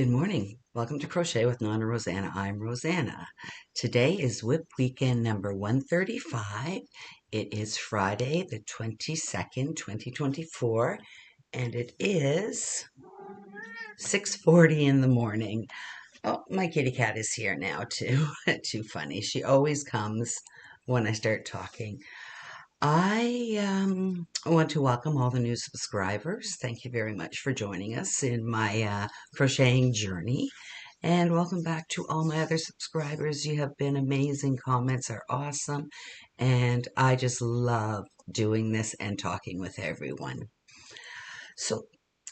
Good morning. Welcome to Crochet with Nonna Rosanna. I'm Rosanna. Today is WIP weekend number 135. It is Friday the 22nd, 2024, and it is 6:40 in the morning. Oh, my kitty cat is here now too. Too funny. She always comes when I start talking. I want to welcome all the new subscribers. Thank you very much for joining us in my crocheting journey. And welcome back to all my other subscribers. You have been amazing. Comments are awesome. And I just love doing this and talking with everyone. So,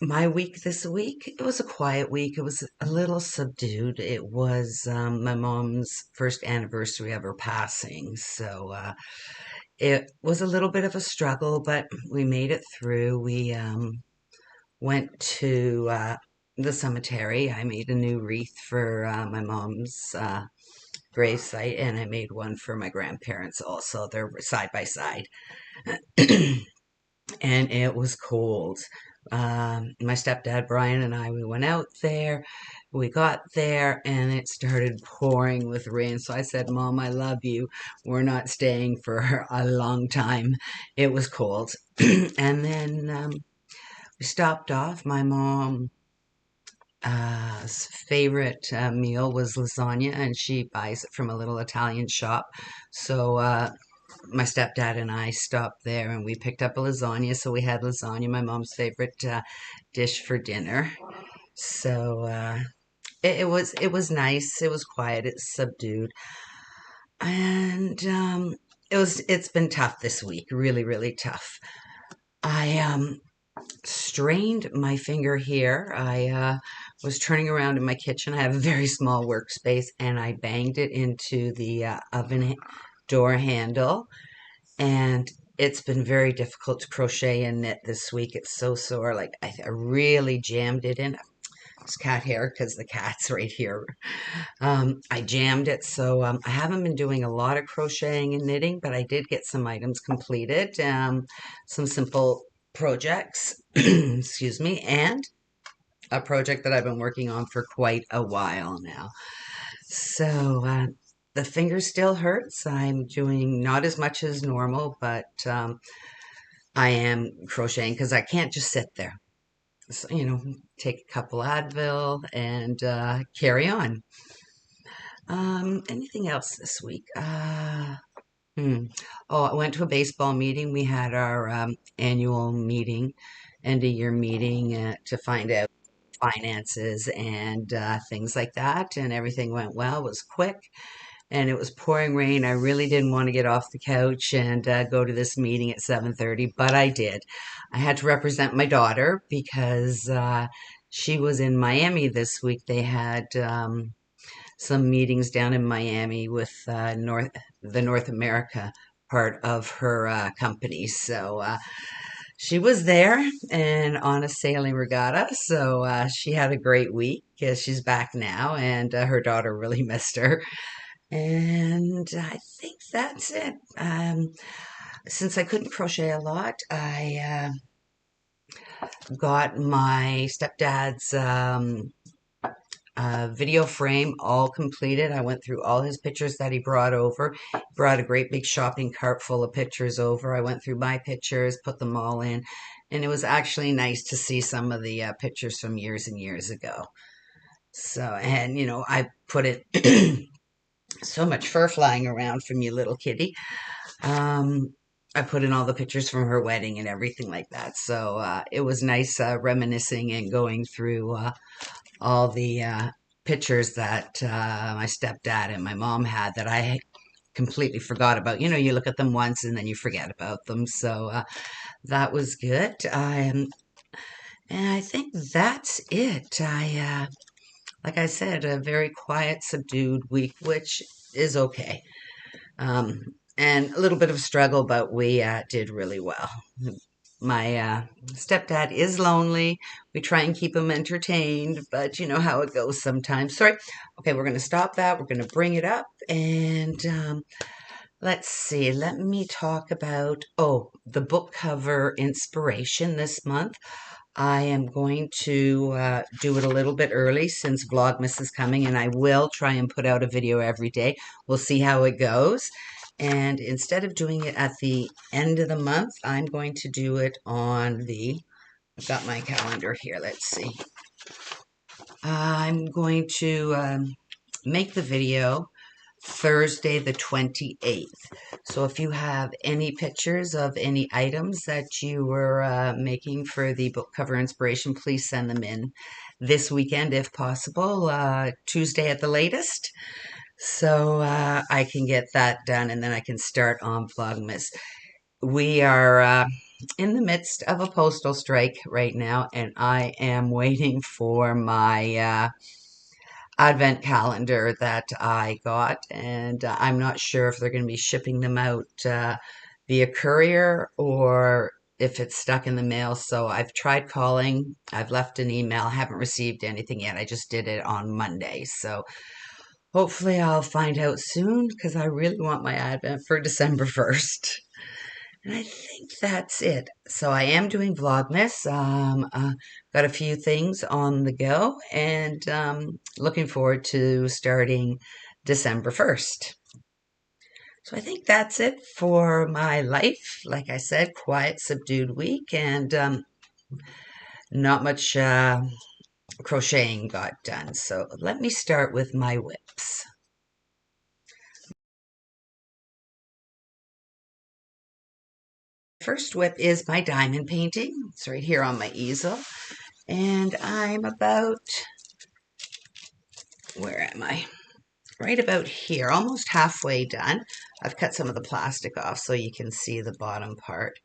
my week this week, it was a quiet week. It was a little subdued. It was my mom's first anniversary of her passing. So, it was a little bit of a struggle, but we made it through. We went to the cemetery. I made a new wreath for my mom's gravesite, and I made one for my grandparents also. They're side by side. And it was cold. My stepdad Brian and we went out there. We got there and it started pouring with rain. So I said, Mom, I love you. We're not staying for a long time. It was cold. And then we stopped off. My mom's favorite meal was lasagna, and she buys it from a little Italian shop. So my stepdad and I stopped there and we picked up a lasagna. So we had lasagna, my mom's favorite dish for dinner. So it was nice. It was quiet. It's subdued, and it's been tough this week. Really, really tough. I strained my finger here. I was turning around in my kitchen. I have a very small workspace, and I banged it into the oven door handle, and it's been very difficult to crochet and knit this week. It's so sore. Like I really jammed it in. It's cat hair because the cat's right here. I jammed it, so I haven't been doing a lot of crocheting and knitting, but I did get some items completed, some simple projects, excuse me, and a project that I've been working on for quite a while now. So the finger still hurts. I'm doing not as much as normal, but I am crocheting because I can't just sit there. So, take a couple Advil and carry on. Anything else this week? Oh, I went to a baseball meeting. We had our annual meeting, end of year meeting to find out finances and things like that. And everything went well. It was quick and it was pouring rain. I really didn't want to get off the couch and go to this meeting at 7:30, but I did. I had to represent my daughter because she was in Miami this week. They had some meetings down in Miami with the North America part of her company. So she was there and on a sailing regatta. So she had a great week. She's back now, and her daughter really missed her. And I think that's it. Since I couldn't crochet a lot, I got my stepdad's video frame all completed. I went through all his pictures that he brought over. He brought a great big shopping cart full of pictures over. I went through my pictures, put them all in, and it was actually nice to see some of the pictures from years and years ago. So, and I put it so much fur flying around from you, little kitty. I put in all the pictures from her wedding and everything like that. So it was nice reminiscing and going through all the pictures that my stepdad and my mom had that I completely forgot about. You look at them once and then you forget about them. So that was good. And I think that's it. Like I said, a very quiet, subdued week, which is okay. And a little bit of a struggle, but we did really well. My stepdad is lonely. We try and keep him entertained, but you know how it goes sometimes. Sorry. Okay, we're going to stop that. We're going to bring it up. And let's see. Let me talk about, the book cover inspiration this month. I am going to do it a little bit early since Vlogmas is coming, and I will try and put out a video every day. We'll see how it goes. And instead of doing it at the end of the month, I'm going to do it on the, I've got my calendar here, let's see. I'm going to make the video Thursday the 28th. So if you have any pictures of any items that you were making for the book cover inspiration, please send them in this weekend if possible, Tuesday at the latest. So I can get that done and then I can start on Vlogmas. We are in the midst of a postal strike right now, and I am waiting for my advent calendar that I got, and I'm not sure if they're going to be shipping them out via courier or if it's stuck in the mail. So I've tried calling, I've left an email, haven't received anything yet. I just did it on Monday. So hopefully I'll find out soon because I really want my advent for December 1st. And I think that's it. So I am doing Vlogmas. Got a few things on the go and looking forward to starting December 1st. So I think that's it for my life. Like I said, quiet, subdued week and not much crocheting got done. So let me start with my WIPs. First WIP is my diamond painting. It's right here on my easel. And I'm about, where am I? Right about here, almost halfway done. I've cut some of the plastic off so you can see the bottom part.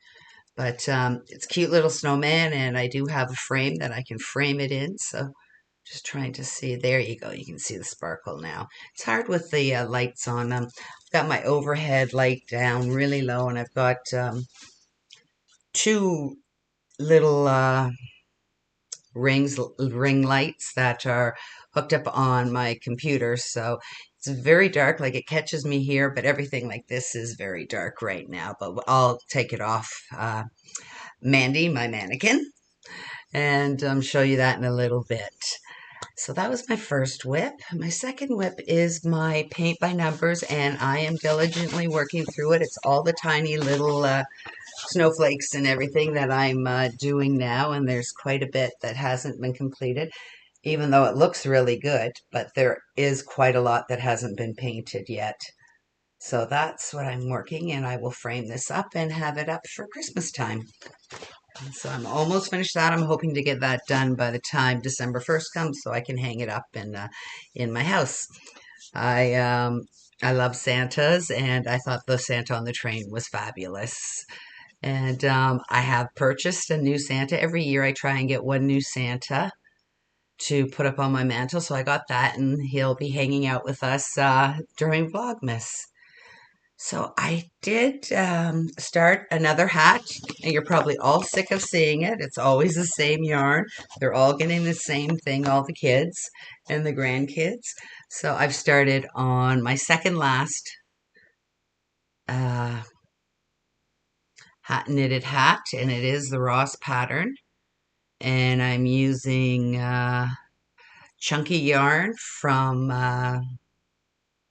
But it's a cute little snowman, and I do have a frame that I can frame it in. So just trying to see. There you go. You can see the sparkle now. It's hard with the lights on. I've got my overhead light down really low, and I've got two little ring lights that are hooked up on my computer. So it's very dark, like it catches me here, but everything like this is very dark right now. But I'll take it off Mandy, my mannequin, and show you that in a little bit. So that was my first WIP. My second WIP is my paint by numbers, and I am diligently working through it. It's all the tiny little snowflakes and everything that I'm doing now, and there's quite a bit that hasn't been completed, even though it looks really good, but there is quite a lot that hasn't been painted yet. So that's what I'm working, and I will frame this up and have it up for Christmas time. So I'm almost finished that. I'm hoping to get that done by the time December 1st comes so I can hang it up in my house. I love Santas, and I thought the Santa on the train was fabulous. And I have purchased a new Santa. Every year I try and get one new Santa to put up on my mantle. So I got that, and he'll be hanging out with us during Vlogmas. So I did start another hat, and you're probably all sick of seeing it. It's always the same yarn. They're all getting the same thing, all the kids and the grandkids. So I've started on my second last uh, knitted hat, and it is the Ross pattern. And I'm using chunky yarn from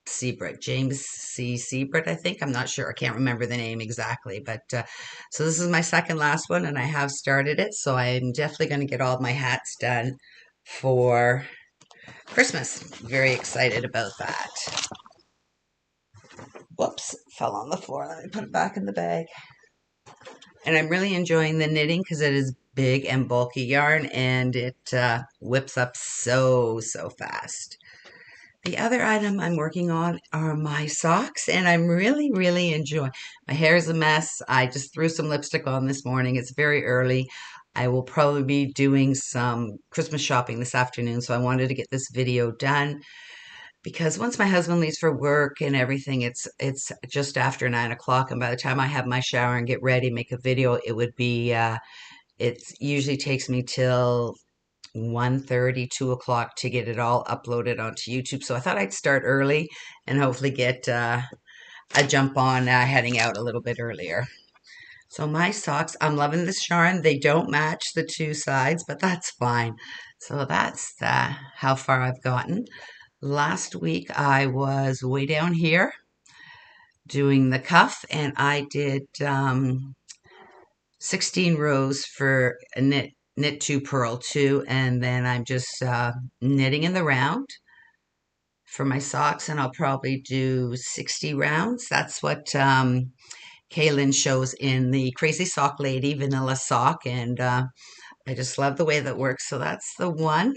Seabrook, James C. Seabrook, I think. I'm not sure. I can't remember the name exactly. But so this is my second last one, and I have started it. So I'm definitely going to get all my hats done for Christmas. Very excited about that. Whoops, fell on the floor. Let me put it back in the bag. And I'm really enjoying the knitting because it is big and bulky yarn, and it whips up so fast. The other item I'm working on are my socks, and I'm really enjoying. My hair is a mess. I just threw some lipstick on this morning. It's very early. I will probably be doing some Christmas shopping this afternoon, so I wanted to get this video done because once my husband leaves for work and everything, it's just after 9 o'clock, and by the time I have my shower and get ready, make a video, it would be it usually takes me till 1:30, 2 o'clock to get it all uploaded onto YouTube. So I thought I'd start early and hopefully get a jump on heading out a little bit earlier. So my socks, I'm loving this yarn. They don't match the two sides, but that's fine. So that's how far I've gotten. Last week I was way down here doing the cuff, and I did 16 rows for a knit 2, purl 2, and then I'm just knitting in the round for my socks, and I'll probably do 60 rounds. That's what Kaylin shows in the Crazy Sock Lady vanilla sock, and I just love the way that works. So that's the one,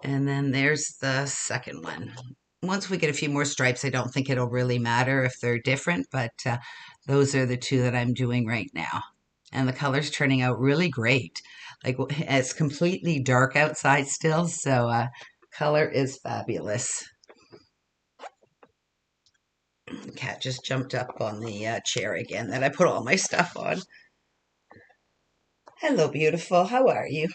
and then there's the second one. Once we get a few more stripes, I don't think it'll really matter if they're different, but those are the two that I'm doing right now. And the color's turning out really great. Like, it's completely dark outside still, so color is fabulous. The cat just jumped up on the chair again that I put all my stuff on. Hello, beautiful. How are you?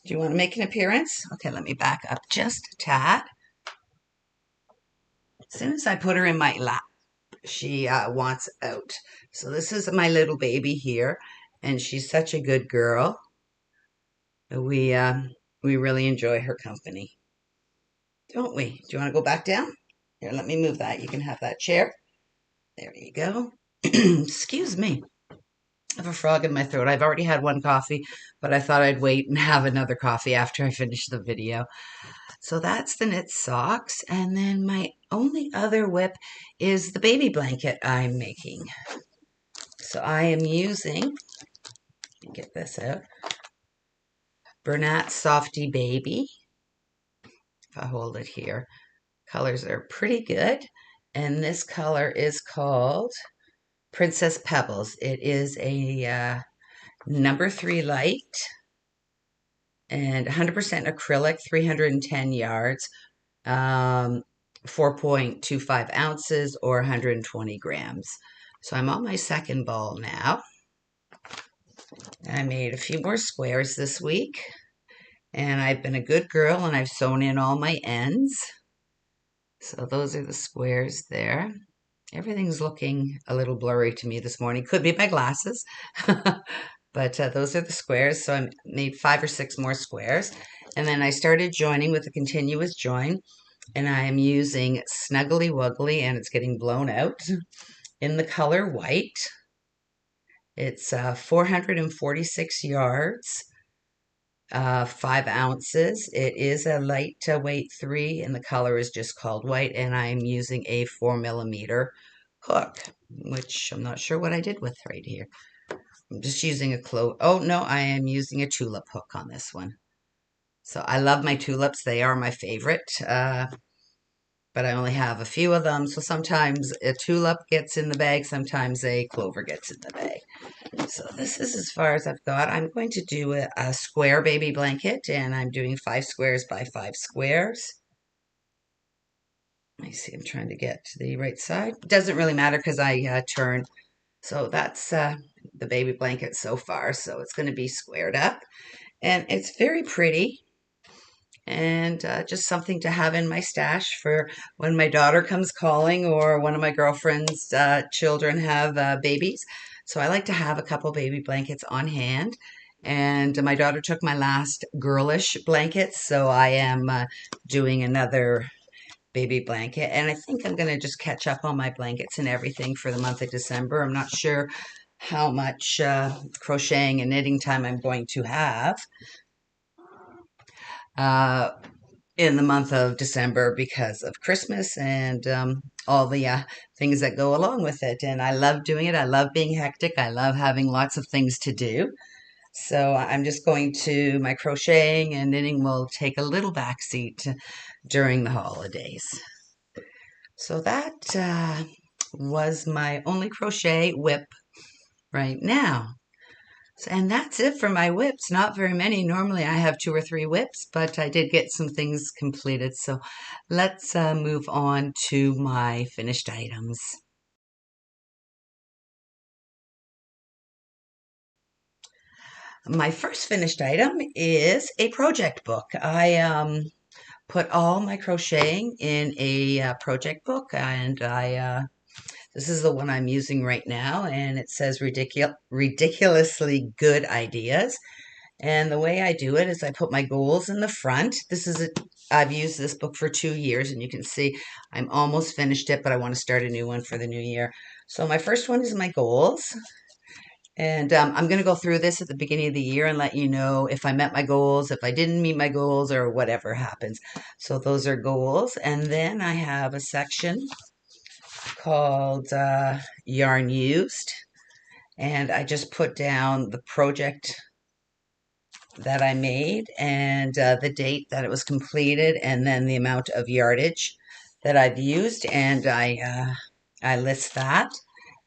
Do you want to make an appearance? Okay, let me back up just a tad. As soon as I put her in my lap, she wants out. So this is my little baby here, and she's such a good girl. We really enjoy her company, don't we? Do you want to go back down? Here, let me move that. You can have that chair. There you go. Excuse me. I have a frog in my throat. I've already had one coffee, but I thought I'd wait and have another coffee after I finish the video. So that's the knit socks. And then my only other WIP is the baby blanket I'm making. So I am using, let me get this out, Bernat Softy Baby. If I hold it here, colors are pretty good. And this color is called Princess Pebbles. It is a number 3 light and 100% acrylic, 310 yards, 4.25 ounces or 120 grams. So I'm on my second ball now. I made a few more squares this week, and I've been a good girl and I've sewn in all my ends. So those are the squares there. Everything's looking a little blurry to me this morning. Could be my glasses. But those are the squares. So I made 5 or 6 more squares. And then I started joining with a continuous join. And I am using Snuggly Wuggly, and it's getting blown out in the color white. It's 446 yards, 5 ounces. It is a light weight 3, and the color is just called white. And I'm using a 4mm hook, which I'm not sure what I did with right here. I'm just using a oh no, I am using a tulip hook on this one. So I love my tulips. They are my favorite, but I only have a few of them. So sometimes a tulip gets in the bag, sometimes a clover gets in the bag. So this is as far as I've got. I'm going to do a square baby blanket, and I'm doing 5 squares by 5 squares. Let me see, I'm trying to get to the right side. It doesn't really matter because I turn. So that's the baby blanket so far. So it's going to be squared up, and it's very pretty, and just something to have in my stash for when my daughter comes calling or one of my girlfriend's children have babies. So I like to have a couple baby blankets on hand. And my daughter took my last girlish blankets, so I am doing another baby blanket. And I think I'm going to just catch up on my blankets and everything for the month of December. I'm not sure how much crocheting and knitting time I'm going to have in the month of December because of Christmas and all the things that go along with it. And I love doing it. I love being hectic. I love having lots of things to do. So I'm just going to, my crocheting and knitting will take a little backseat during the holidays. So that was my only crochet WIP right now. And that's it for my WIPs. Not very many. Normally I have 2 or 3 WIPs, but I did get some things completed. So let's move on to my finished items. My first finished item is a project book. I put all my crocheting in a project book, and I This is the one I'm using right now, and it says ridiculously good ideas. And the way I do it is I put my goals in the front. I've used this book for 2 years, and you can see I'm almost finished it, but I want to start a new one for the new year. So my first one is my goals. And I'm going to go through this at the beginning of the year and let you know if I met my goals, if I didn't meet my goals, or whatever happens. So those are goals. And then I have a section called Yarn Used. And I just put down the project that I made and the date that it was completed, and then the amount of yardage that I've used. And I list that.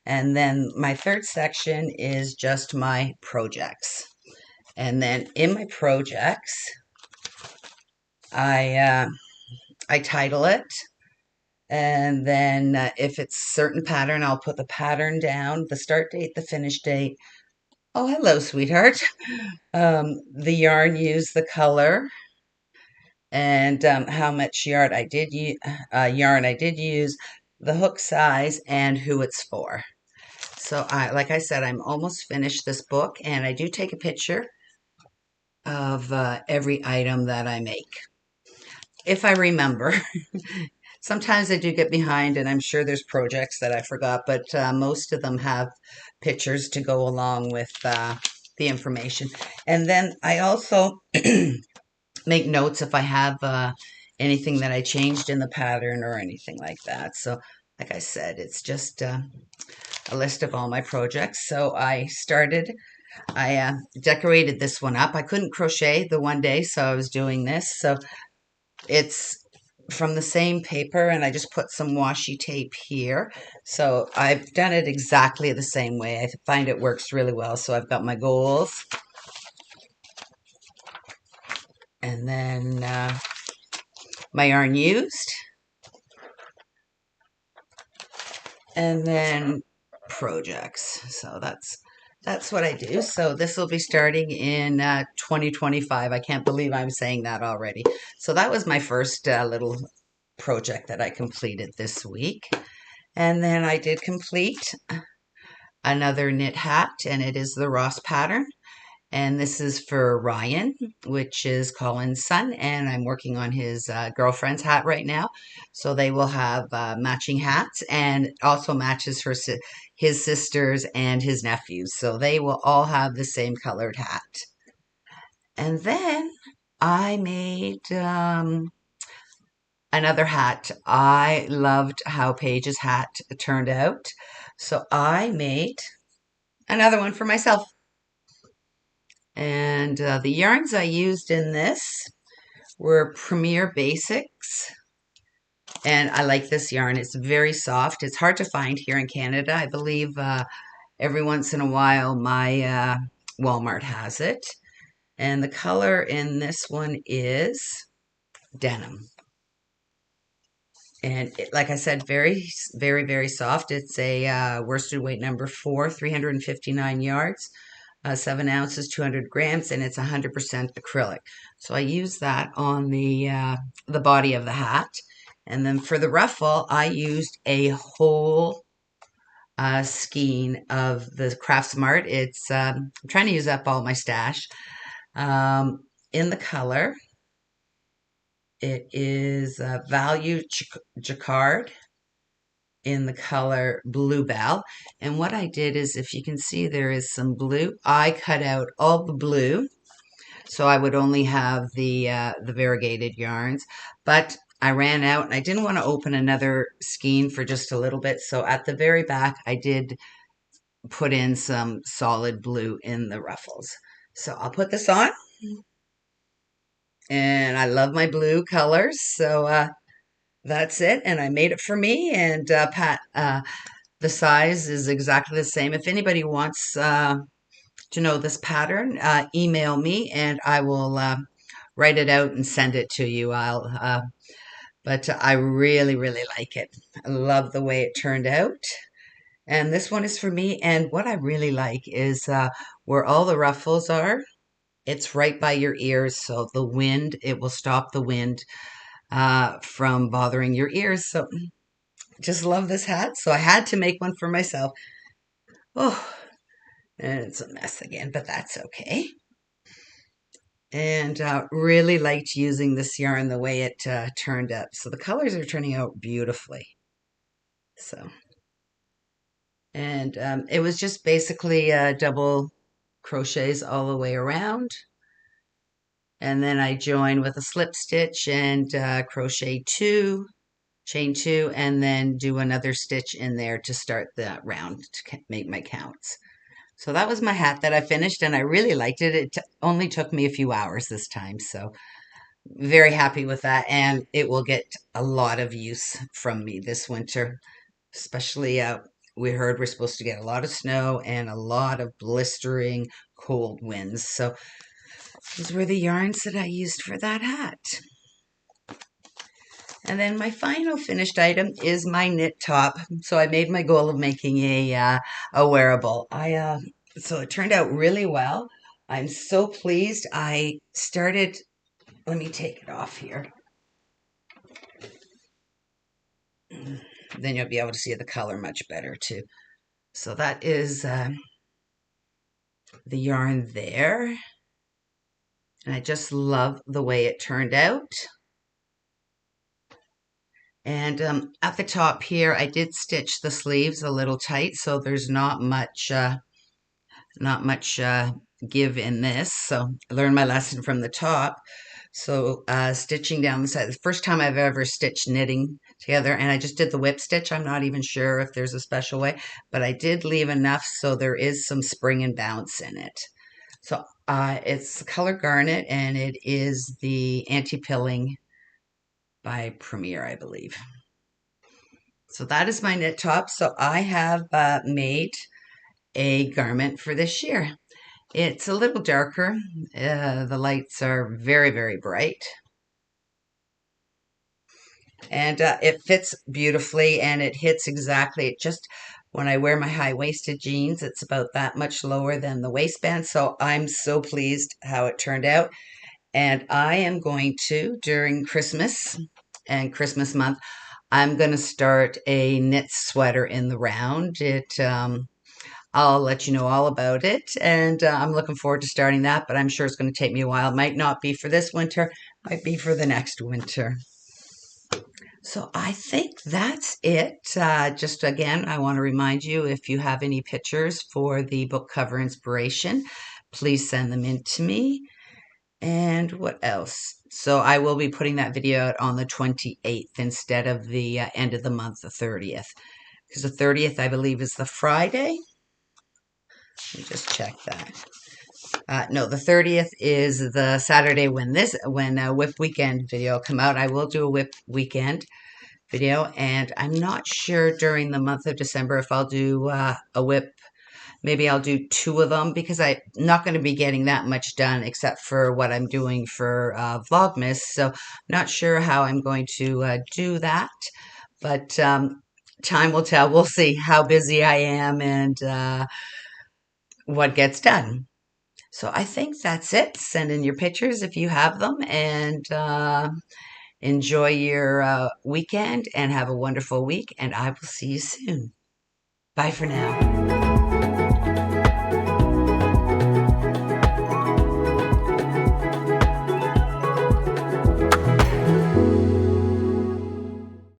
And then my third section is just my projects. And then in my projects, I title it. And then if it's certain pattern, I'll put the pattern down, the start date, the finish date. Oh, hello, sweetheart. The yarn used, the color, and how much yarn I did use, the hook size, and who it's for. So like I said, I'm almost finished this book, and I do take a picture of every item that I make. If I remember. Sometimes I do get behind, and I'm sure there's projects that I forgot, but most of them have pictures to go along with the information. And then I also make notes if I have anything that I changed in the pattern or anything like that. So, like I said, it's just a list of all my projects. So I decorated this one up. I couldn't crochet the one day, so I was doing this. So it's from the same paper, and I just put some washi tape here. So I've done it exactly the same way. I find it works really well. So I've got my goals, and then my yarn used, and then projects. So that's what I do. So this will be starting in 2025. I can't believe I'm saying that already. So that was my first little project that I completed this week. And then I did complete another knit hat, and it is the Ross pattern. And this is for Ryan, which is Colin's son, and I'm working on his girlfriend's hat right now. So they will have matching hats, and also matches for his sisters and his nephews. So they will all have the same colored hat. And then I made another hat. I loved how Paige's hat turned out. So I made another one for myself. And the yarns I used in this were Premier Basics. And I like this yarn. It's very soft. It's hard to find here in Canada. I believe every once in a while my Walmart has it. And the color in this one is denim. And like I said, very, very, very soft. It's a worsted weight number 4, 359 yards. 7 ounces, 200 grams, and it's 100% acrylic. So I use that on the body of the hat. And then for the ruffle, I used a whole skein of the Craft Smart. It's I'm trying to use up all my stash. In the color, it is Value Jacquard in the color Bluebell. And what I did is, if you can see, there is some blue. I cut out all the blue, so I would only have the variegated yarns. But I ran out, and I didn't want to open another skein for just a little bit. So at the very back, I did put in some solid blue in the ruffles. So I'll put this on. And I love my blue colors. So that's it. And I made it for me. And the size is exactly the same. If anybody wants to know this pattern, email me, and I will write it out and send it to you. But I really, really like it. I love the way it turned out. And this one is for me. And what I really like is where all the ruffles are, it's right by your ears. So the wind, it will stop the wind from bothering your ears. So just love this hat. So I had to make one for myself. Oh, and it's a mess again, but that's okay. And really liked using this yarn the way it turned up. So the colors are turning out beautifully. So, and it was just basically double crochets all the way around. And then I join with a slip stitch and crochet two, chain two, and then do another stitch in there to start the round to make my counts. So that was my hat that I finished, and I really liked it. It only took me a few hours this time, so very happy with that. And it will get a lot of use from me this winter, especially we heard we're supposed to get a lot of snow and a lot of blistering cold winds. So those were the yarns that I used for that hat. And then my final finished item is my knit top. So I made my goal of making a wearable. So it turned out really well. I'm so pleased. I started. Let me take it off here. Then you'll be able to see the color much better too. So that is the yarn there. And I just love the way it turned out. And at the top here, I did stitch the sleeves a little tight, so there's not much give in this. So I learned my lesson from the top. So stitching down the side, the first time I've ever stitched knitting together, and I just did the whip stitch. I'm not even sure if there's a special way, but I did leave enough so there is some spring and bounce in it. So it's color garnet, and it is the anti-pilling by Premier, I believe. So that is my knit top. So I have made a garment for this year. It's a little darker. The lights are very, very bright. And it fits beautifully, and it hits exactly. It just, when I wear my high-waisted jeans, it's about that much lower than the waistband. So I'm so pleased how it turned out. And I am going to, during Christmas and Christmas month, I'm going to start a knit sweater in the round. I'll let you know all about it, and I'm looking forward to starting that, but I'm sure it's going to take me a while. It might not be for this winter, might be for the next winter. So I think that's it. Just again, I want to remind you, if you have any pictures for the book cover inspiration, please send them in to me. And what else? So I will be putting that video out on the 28th instead of the end of the month, the 30th. Because the 30th, I believe, is the Friday. Let me just check that. No, the 30th is the Saturday when WIP weekend video come out. I will do a WIP weekend video, and I'm not sure during the month of December if I'll do a WIP. Maybe I'll do two of them because I'm not going to be getting that much done except for what I'm doing for Vlogmas. So not sure how I'm going to do that, but time will tell. We'll see how busy I am and what gets done. So I think that's it. Send in your pictures if you have them, and enjoy your weekend and have a wonderful week. And I will see you soon. Bye for now.